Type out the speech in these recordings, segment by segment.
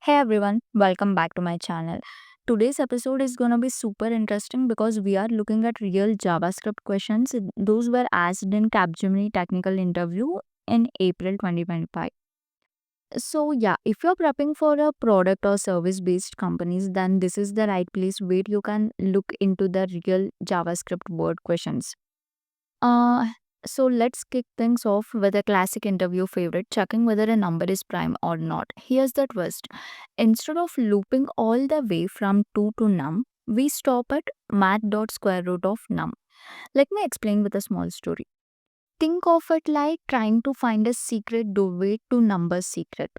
Hey everyone, welcome back to my channel. Today's episode is going to be super interesting because we are looking at real JavaScript questions. Those were asked in Capgemini technical interview in April 2025. So yeah, if you're prepping for a product or service based companies, then this is the right place where you can look into the real JavaScript word questions. Uh, so let's kick things off with a classic interview favorite, checking whether a number is prime or not. Here's the twist. Instead of looping all the way from 2 to num, we stop at math.square root of num. Let me explain with a small story. Think of it like trying to find a secret doorway to number secret.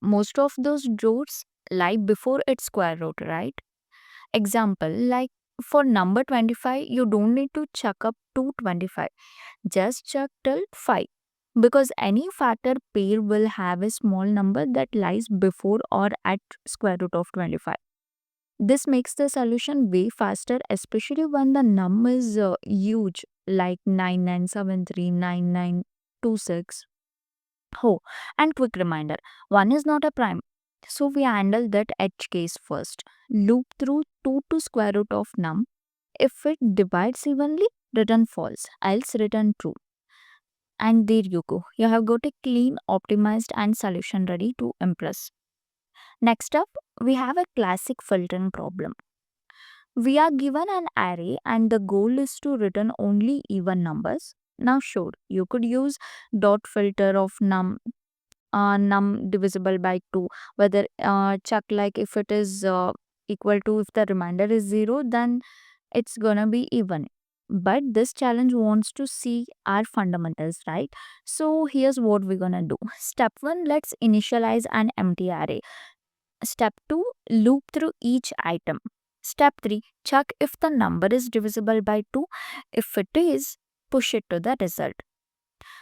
Most of those doors lie before its square root, right? Example, like for number 25, you don't need to chuck up to 25. Just chuck till 5. Because any factor pair will have a small number that lies before or at square root of 25. This makes the solution way faster, especially when the num is huge, like 99739926. Oh, and quick reminder, 1 is not a prime. So we handle that edge case first. Loop through 2 to square root of num. If it divides evenly, return false, else return true. And there you go. You have got a clean, optimized, and solution ready to impress. Next up, we have a classic filtering problem. We are given an array and the goal is to return only even numbers. Now, sure, you could use dot filter of num divisible by 2, whether check like if it is equal to, if the remainder is 0, then it's gonna be even. But this challenge wants to see our fundamentals, right? So here's what we're gonna do. Step 1, let's initialize an empty array. Step 2, loop through each item. Step 3, check if the number is divisible by 2. If it is, push it to the result.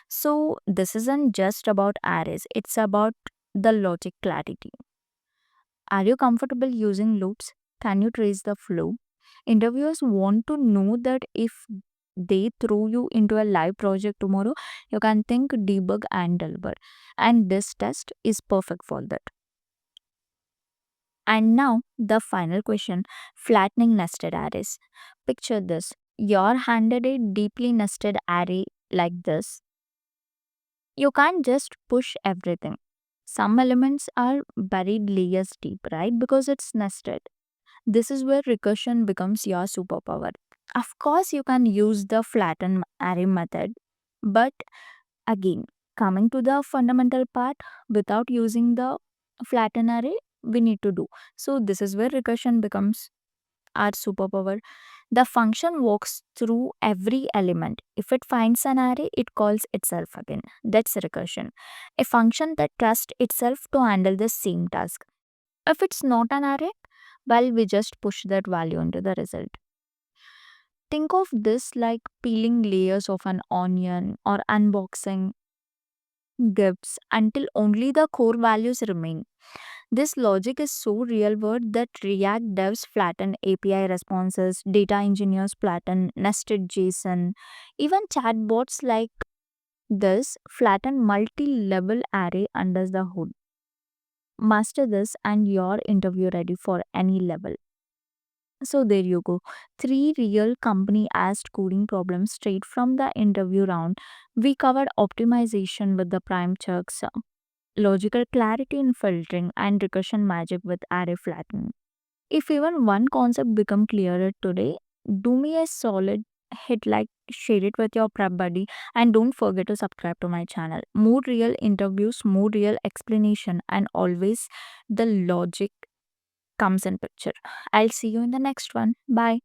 So this isn't just about arrays, it's about the logic clarity. Are you comfortable using loops? Can you trace the flow? Interviewers want to know that if they throw you into a live project tomorrow, you can think, debug, and deliver. And this test is perfect for that. And now, the final question, flattening nested arrays. Picture this, you're handed a deeply nested array like this. You can't just push everything. Some elements are buried layers deep, right? Because it's nested. This is where recursion becomes your superpower. Of course, you can use the flatten array method, but again, coming to the fundamental part, without using the flatten array, we need to do. So, this is where recursion becomes our superpower. The function walks through every element. If it finds an array, it calls itself again. That's recursion. A function that trusts itself to handle the same task. If it's not an array, well, we just push that value into the result. Think of this like peeling layers of an onion or unboxing gifts until only the core values remain. This logic is so real world that React devs flatten API responses, data engineers flatten nested JSON, even chatbots like this flatten multi level array under the hood. Master this and you're interview ready for any level. So there you go. Three real company asked coding problems straight from the interview round. We covered optimization with the prime chunks, logical clarity in filtering, and recursion magic with array flattening. If even one concept become clearer today, do me a solid, hit like, share it with your prep buddy, and don't forget to subscribe to my channel. More real interviews, more real explanation, and always the logic comes in picture. I'll see you in the next one. Bye.